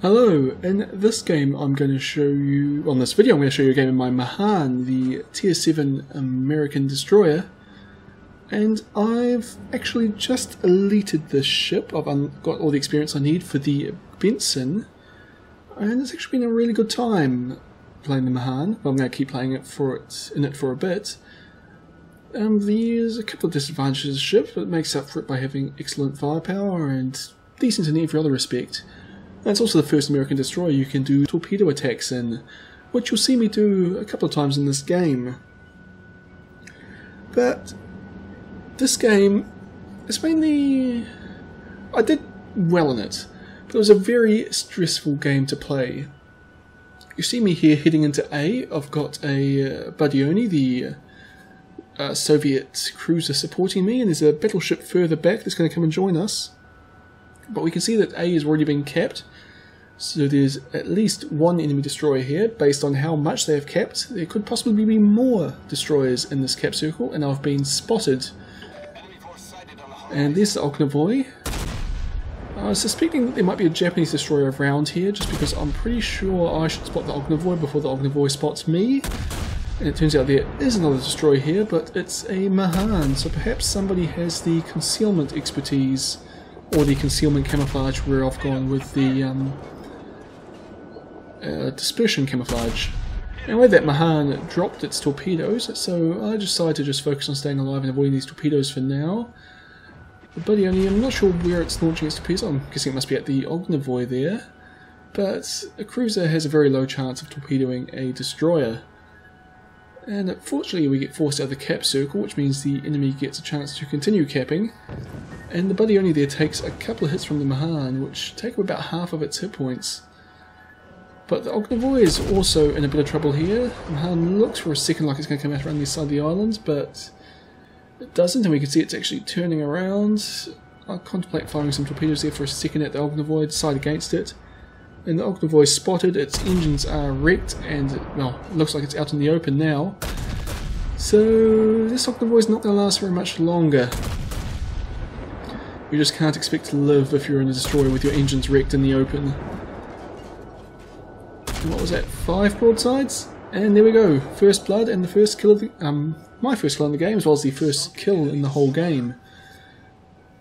Hello, in this game I'm going to show you, on this video I'm going to show you a game of my Mahan, the Tier 7 American destroyer. And I've actually just elited this ship. I've got all the experience I need for the Benson. And it's actually been a really good time playing the Mahan. Well, I'm going to keep playing in it for a bit. There's a couple of disadvantages of the ship, but it makes up for it by having excellent firepower and decent in every other respect. And it's also the first American destroyer you can do torpedo attacks in, which you'll see me do a couple of times in this game. But this game, it's mainly... I did well in it, but it was a very stressful game to play. You see me here heading into A. I've got a Badioni, the Soviet cruiser, supporting me, and there's a battleship further back that's going to come and join us. But we can see that A has already been capped, so there's at least one enemy destroyer here. Based on how much they have capped, there could possibly be more destroyers in this cap circle, and I've been spotted. And there's the Ognovoy. I was suspecting that there might be a Japanese destroyer around here, just because I'm pretty sure I should spot the Ognovoy before the Ognovoy spots me. And it turns out there is another destroyer here, but it's a Mahan, so perhaps somebody has the concealment expertise, or the concealment camouflage, where I've gone with the dispersion camouflage. Anyway, that Mahan dropped its torpedoes, so I decided to just focus on staying alive and avoiding these torpedoes for now. The Badioni, I'm not sure where it's launching its torpedoes. I'm guessing it must be at the Ognovoy there, but a cruiser has a very low chance of torpedoing a destroyer. And fortunately we get forced out of the cap circle, which means the enemy gets a chance to continue capping. And the Badioni there takes a couple of hits from the Mahan, which take up about half of its hit points. But the Ognovoy is also in a bit of trouble here. The Mahan looks for a second like it's going to come out around the side of the island, but it doesn't, and we can see it's actually turning around. I contemplate firing some torpedoes there for a second at the Ognovoy, decide against it. And the Ognovoy spotted, its engines are wrecked, and, well, it looks like it's out in the open now. So this Ognovoy is not going to last very much longer. You just can't expect to live if you're in a destroyer with your engines wrecked in the open. And what was that, 5 broadsides? And there we go, first blood and the first kill of the, my first kill in the game, as well as the first kill in the whole game.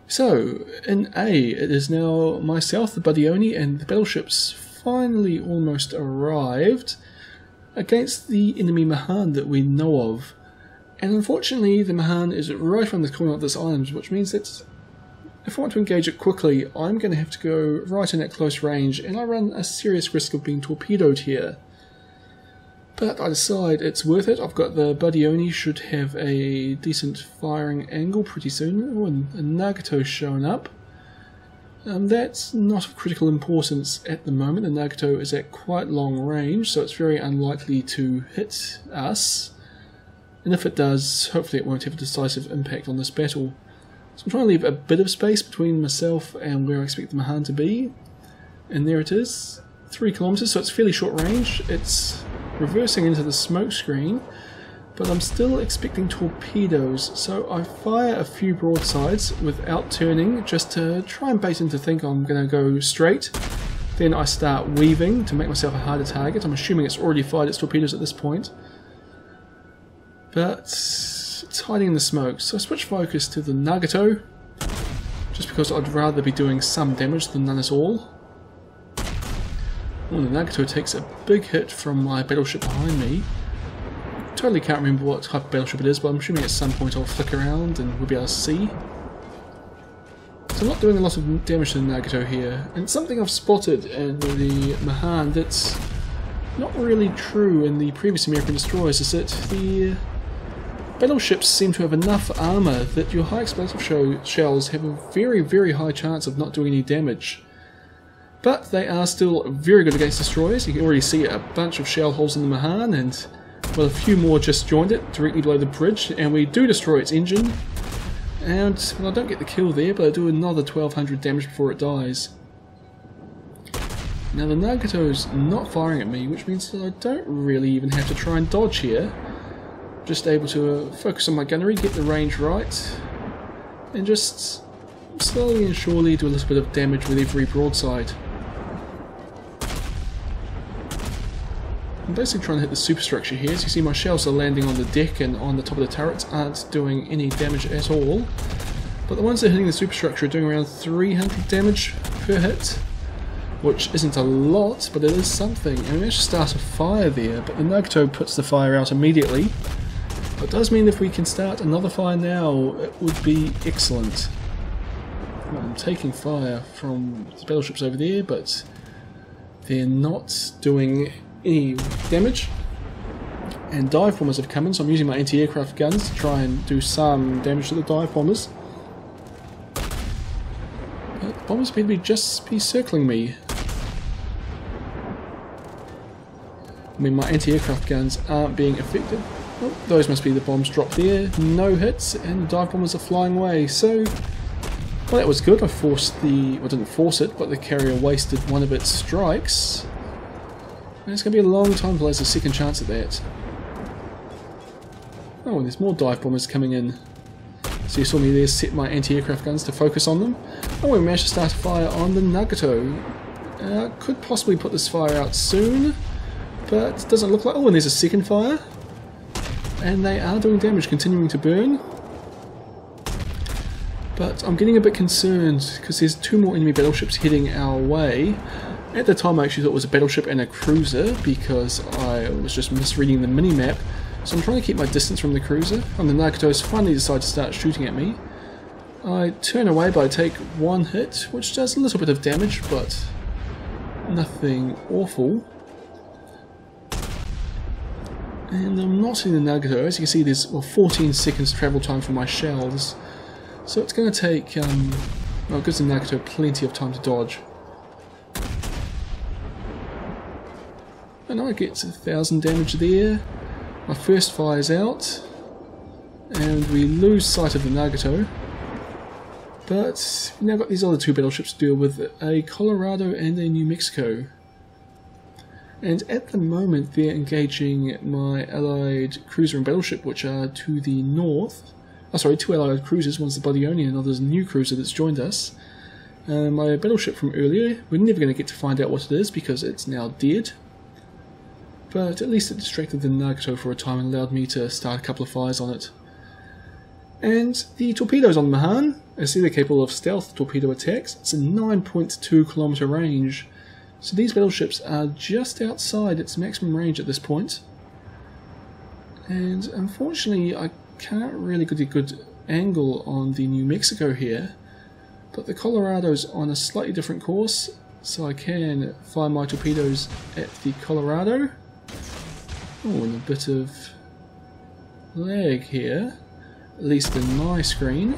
So, in A, it is now myself, the Badioni, and the battleships finally almost arrived against the enemy Mahan that we know of. And unfortunately, the Mahan is right on the corner of this island, which means that if I want to engage it quickly, I'm going to have to go right in at close range, and I run a serious risk of being torpedoed here. But I decide it's worth it. I've got the Badioni, should have a decent firing angle pretty soon. Oh, and a Nagato showing up. That's not of critical importance at the moment. The Nagato is at quite long range, so it's very unlikely to hit us. And if it does, hopefully it won't have a decisive impact on this battle. So I'm trying to leave a bit of space between myself and where I expect the Mahan to be. And there it is, 3 kilometers, so it's fairly short range. It's reversing into the smoke screen, but I'm still expecting torpedoes, so I fire a few broadsides without turning, just to try and bait him to think I'm going to go straight. Then I start weaving to make myself a harder target. I'm assuming it's already fired its torpedoes at this point, but it's hiding in the smoke, so I switch focus to the Nagato, just because I'd rather be doing some damage than none at all. Oh, the Nagato takes a big hit from my battleship behind me. Totally can't remember what type of battleship it is, but I'm assuming at some point I'll flick around and we'll be able to see. So I'm not doing a lot of damage to the Nagato here, and something I've spotted in the Mahan that's not really true in the previous American destroyers is that the battleships seem to have enough armour that your high explosive shells have a very, very high chance of not doing any damage. But they are still very good against destroyers. You can already see a bunch of shell holes in the Mahan, and well, a few more just joined it directly below the bridge, and we do destroy its engine. And well, I don't get the kill there, but I do another 1200 damage before it dies. Now the Nagato's not firing at me, which means that I don't really even have to try and dodge here. Just able to focus on my gunnery, get the range right, and just slowly and surely do a little bit of damage with every broadside. I'm basically trying to hit the superstructure here. As you see, my shells are landing on the deck and on the top of the turrets aren't doing any damage at all. But the ones that are hitting the superstructure are doing around 300 damage per hit, which isn't a lot, but it is something. And we managed to start a fire there, but the Nagato puts the fire out immediately. But it does mean if we can start another fire now, it would be excellent. Well, I'm taking fire from the battleships over there, but they're not doing any damage. And dive bombers have come in, so I'm using my anti-aircraft guns to try and do some damage to the dive bombers. But the bombers appear to be just circling me. I mean, my anti-aircraft guns aren't being effective. Oh, those must be the bombs dropped there. No hits, and the dive bombers are flying away. So, well, that was good. I forced the... well, didn't force it, but the carrier wasted one of its strikes. And it's going to be a long time until there's a second chance at that. Oh, and there's more dive bombers coming in. So you saw me there set my anti-aircraft guns to focus on them. Oh, we managed to start a fire on the Nagato. Could possibly put this fire out soon, but it doesn't look like... oh, and there's a second fire. And they are doing damage, continuing to burn. But I'm getting a bit concerned because there's two more enemy battleships heading our way. At the time I actually thought it was a battleship and a cruiser because I was just misreading the mini-map. So I'm trying to keep my distance from the cruiser. And the Nagato's finally decide to start shooting at me. I turn away, but I take one hit, which does a little bit of damage, but nothing awful. And I'm not in the Nagato. As you can see, there's 14 seconds travel time for my shells. So it's going to take, well, it gives the Nagato plenty of time to dodge. And I get 1,000 damage there. My first fire's out. And we lose sight of the Nagato. But we've now got these other two battleships to deal with, a Colorado and a New Mexico. And at the moment they're engaging my allied cruiser and battleship, which are to the north. Oh, sorry, two allied cruisers, one's the Bodioni and another's a new cruiser that's joined us. My battleship from earlier, we're never going to get to find out what it is because it's now dead. But at least it distracted the Nagato for a time and allowed me to start a couple of fires on it. And the torpedoes on Mahan, I see they're capable of stealth torpedo attacks. It's a 9.2 kilometer range. So these battleships are just outside its maximum range at this point. And unfortunately I can't really get a good angle on the New Mexico here. But the Colorado's on a slightly different course, so I can fire my torpedoes at the Colorado. Oh, and a bit of lag here, at least in my screen.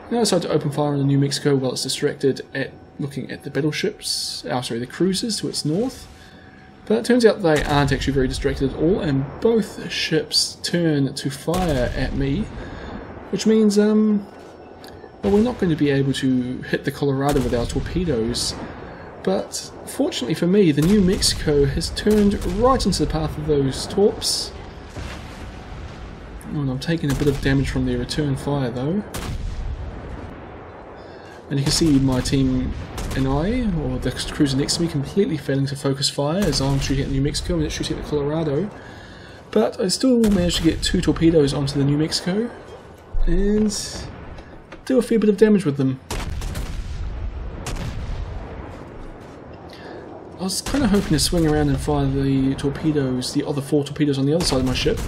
Now I decide to open fire on the New Mexico while it's distracted at looking at the battleships, the cruisers to its north. But it turns out they aren't actually very distracted at all, and both ships turn to fire at me, which means, well, we're not going to be able to hit the Colorado with our torpedoes. But fortunately for me, the New Mexico has turned right into the path of those torps. Oh, and I'm taking a bit of damage from their return fire though. And you can see my team and I, or the cruiser next to me, completely failing to focus fire as I'm shooting at New Mexico and it's shooting at the Colorado. But I still managed to get 2 torpedoes onto the New Mexico and do a fair bit of damage with them. I was kind of hoping to swing around and fire the torpedoes, the other 4 torpedoes on the other side of my ship,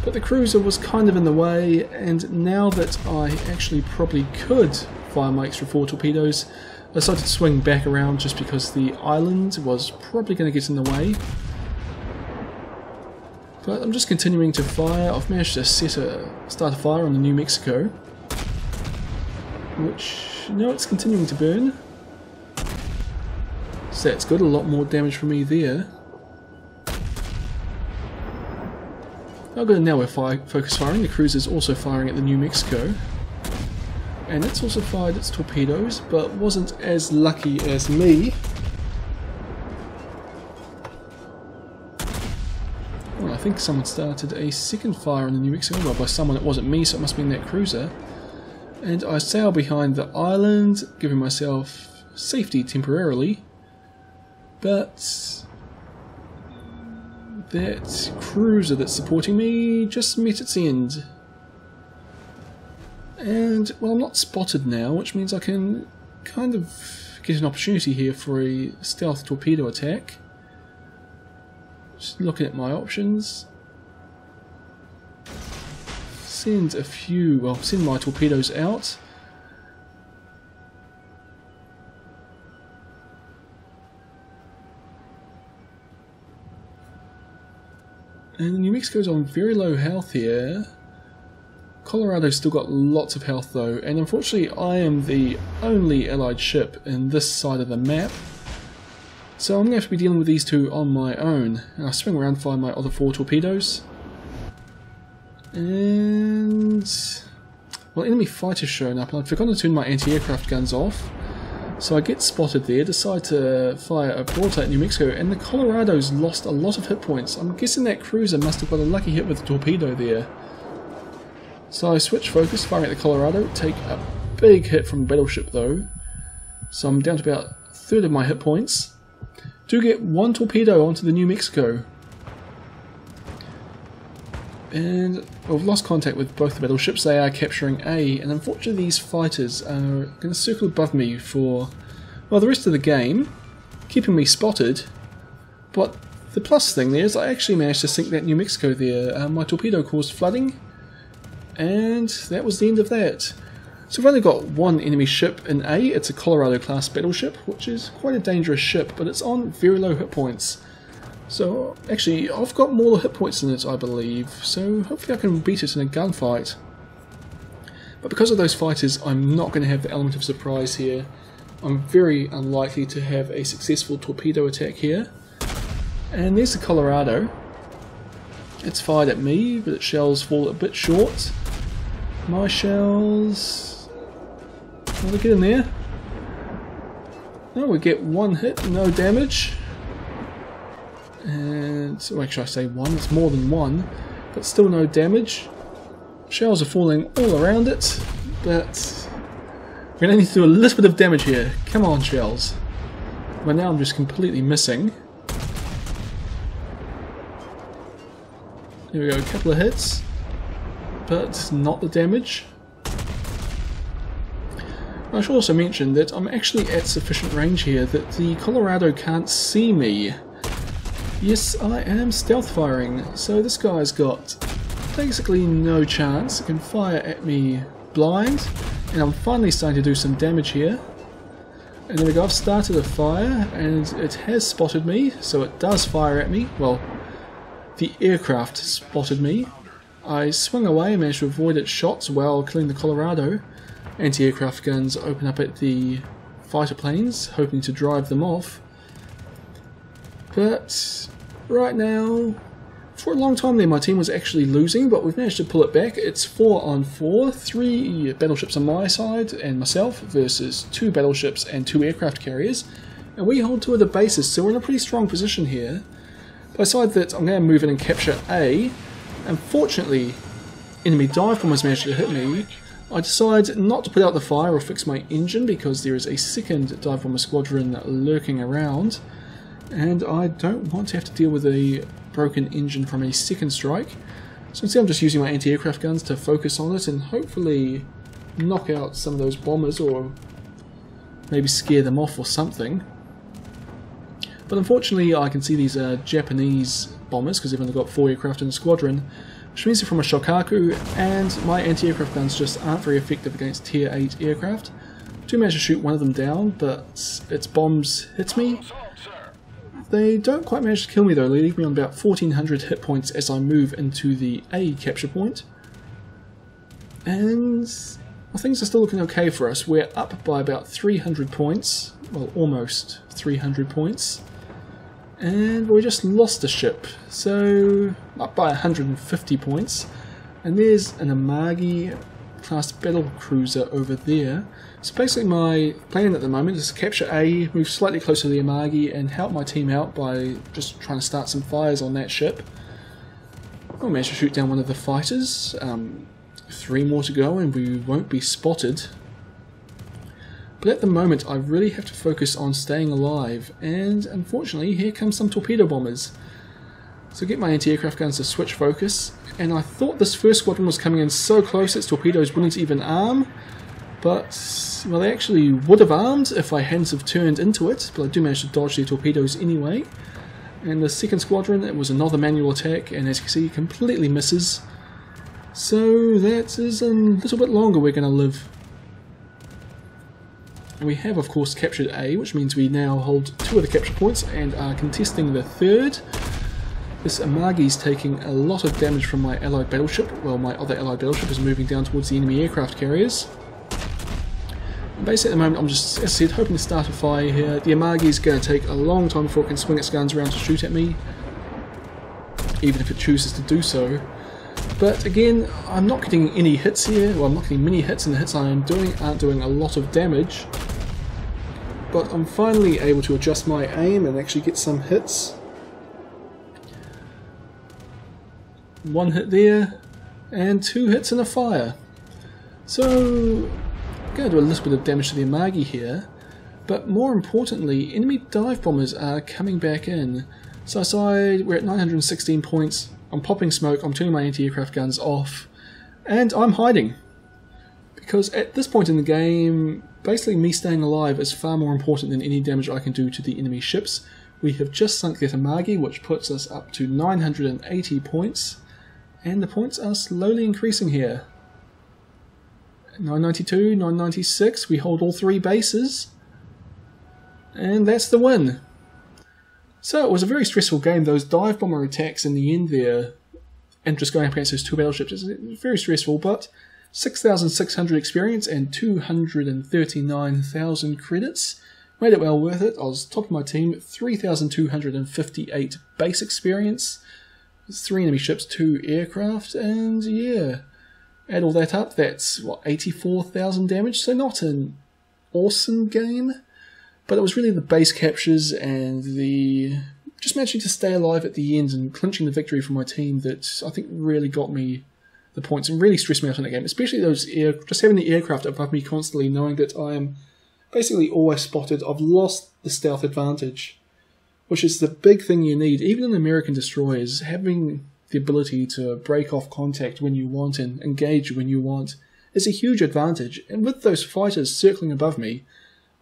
but the cruiser was kind of in the way, and now that I actually probably could fire my extra 4 torpedoes, I decided to swing back around just because the island was probably going to get in the way. But I'm just continuing to fire. I've managed to start a fire on the New Mexico, which, no, it's continuing to burn. So that's good, a lot more damage for me there. Oh good, now we're focus firing. The cruiser's also firing at the New Mexico. And it's also fired its torpedoes, but wasn't as lucky as me. Well, I think someone started a second fire on the New Mexico. Well, by someone it wasn't me, so it must have been that cruiser. And I sail behind the island, giving myself safety temporarily. But that cruiser that's supporting me just met its end. And, well, I'm not spotted now, which means I can kind of get an opportunity here for a stealth torpedo attack. Just looking at my options. Send a few, well, send my torpedoes out. And New Mexico's on very low health here. Colorado's still got lots of health though, and unfortunately I am the only allied ship in this side of the map. So I'm going to have to be dealing with these two on my own. And I'll swing around and find my other 4 torpedoes. And, well, enemy fighters showing up, and I'd forgotten to turn my anti-aircraft guns off. So I get spotted there, decide to fire a broadside at New Mexico, and the Colorado's lost a lot of hit points. I'm guessing that cruiser must have got a lucky hit with the torpedo there. So I switch focus, firing at the Colorado, take a big hit from the battleship though. So I'm down to about a third of my hit points. Do get 1 torpedo onto the New Mexico. And we've lost contact with both the battleships. They are capturing A, and unfortunately these fighters are going to circle above me for, well, the rest of the game, keeping me spotted. But the plus thing there is I actually managed to sink that New Mexico there. My torpedo caused flooding, and that was the end of that. So we've only got 1 enemy ship in A. It's a Colorado class battleship, which is quite a dangerous ship, but it's on very low hit points. So, actually, I've got more hit points than it, I believe, so hopefully I can beat it in a gunfight. But because of those fighters, I'm not going to have the element of surprise here. I'm very unlikely to have a successful torpedo attack here. And there's the Colorado. It's fired at me, but its shells fall a bit short. My shells... Will they get in there? No, we get 1 hit, no damage. And, so actually I say 1, it's more than 1, but still no damage. Shells are falling all around it, but we're going to need to do a little bit of damage here. Come on, shells. Well, now I'm just completely missing. Here we go, a couple of hits, but not the damage. I should also mention that I'm actually at sufficient range here that the Colorado can't see me. Yes, I am stealth firing, so this guy's got basically no chance. It can fire at me blind, and I'm finally starting to do some damage here. And there we go, I've started a fire, and it has spotted me, so it does fire at me. Well, the aircraft spotted me. I swung away and managed to avoid its shots while killing the Colorado. Anti-aircraft guns open up at the fighter planes, hoping to drive them off. But right now, for a long time there my team was actually losing, but we've managed to pull it back. It's 4 on 4, 3 battleships on my side and myself versus 2 battleships and 2 aircraft carriers, and we hold 2 of the bases, so we're in a pretty strong position here. But I decide that I'm going to move in and capture A. Unfortunately, enemy dive bombers managed to hit me. I decide not to put out the fire or fix my engine because there is a second dive bomber squadron lurking around. And I don't want to have to deal with a broken engine from a second strike. So instead I'm just using my anti-aircraft guns to focus on it and hopefully knock out some of those bombers or maybe scare them off or something. But unfortunately I can see these Japanese bombers because they've only got 4 aircraft in the squadron, which means they're from a Shokaku, and my anti-aircraft guns just aren't very effective against tier 8 aircraft. I do manage to shoot one of them down, but its bombs hit me. They don't quite manage to kill me though, they leave me on about 1400 hit points as I move into the A capture point. And well, things are still looking okay for us. We're up by about 300 points, well almost 300 points. And we just lost a ship, so up by 150 points. And there's an Amagi class battle cruiser over there. So basically my plan at the moment is to capture A, move slightly closer to the Amagi and help my team out by just trying to start some fires on that ship. We'll manage to shoot down one of the fighters. 3 more to go and we won't be spotted. But at the moment I really have to focus on staying alive, and unfortunately here comes some torpedo bombers. So get my anti-aircraft guns to switch focus, and I thought this first squadron was coming in so close its torpedoes wouldn't even arm, but well, they actually would have armed if I hadn't have turned into it, but I do manage to dodge their torpedoes anyway. And the second squadron, it was another manual attack, and as you can see, completely misses. So that is a little bit longer we're going to live. We have of course captured A, which means we now hold 2 of the capture points and are contesting the 3rd. This Amagi is taking a lot of damage from my allied battleship, while my other allied battleship is moving down towards the enemy aircraft carriers. And basically at the moment I'm just, as I said, hoping to start a fire here. The Amagi is going to take a long time before it can swing its guns around to shoot at me, even if it chooses to do so. But again, I'm not getting any hits here, well I'm not getting many hits, and the hits I am doing aren't doing a lot of damage. But I'm finally able to adjust my aim and actually get some hits. 1 hit there, and 2 hits in a fire. So, I'm going to do a little bit of damage to the Amagi here, but more importantly, enemy dive bombers are coming back in. So aside, we're at 916 points, I'm popping smoke, I'm turning my anti-aircraft guns off, and I'm hiding. Because at this point in the game, basically me staying alive is far more important than any damage I can do to the enemy ships. We have just sunk that Amagi, which puts us up to 980 points. And the points are slowly increasing here. 992, 996, we hold all 3 bases. And that's the win. So it was a very stressful game. Those dive bomber attacks in the end there, and just going up against those 2 battleships, is very stressful, but 6,600 experience and 239,000 credits. Made it well worth it. I was top of my team, 3,258 base experience. 3 enemy ships, 2 aircraft, and yeah, add all that up, that's what, 84,000 damage, so not an awesome game, but it was really the base captures and the just managing to stay alive at the end and clinching the victory for my team that I think really got me the points and really stressed me out in that game, especially those just having the aircraft above me constantly, knowing that I am basically always spotted. I've lost the stealth advantage, which is the big thing you need, even in American destroyers. Having the ability to break off contact when you want and engage when you want is a huge advantage. And with those fighters circling above me,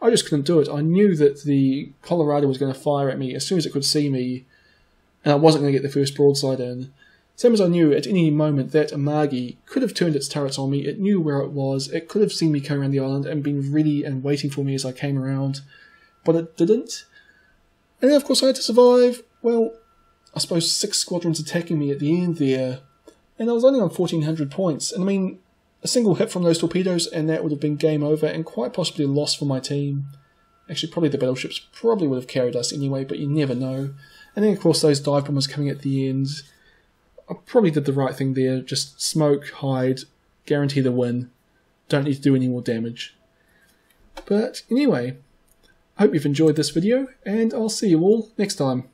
I just couldn't do it. I knew that the Colorado was going to fire at me as soon as it could see me, and I wasn't going to get the first broadside in. Same as I knew at any moment that Amagi could have turned its turrets on me. It knew where it was. It could have seen me come around the island and been ready and waiting for me as I came around, but it didn't. And then of course I had to survive, well, I suppose 6 squadrons attacking me at the end there, and I was only on 1,400 points, and I mean, a single hit from those torpedoes and that would have been game over and quite possibly a loss for my team. Actually, probably the battleships probably would have carried us anyway, but you never know. And then of course those dive bombers coming at the end, I probably did the right thing there, just smoke, hide, guarantee the win, don't need to do any more damage. But anyway, I hope you've enjoyed this video, and I'll see you all next time.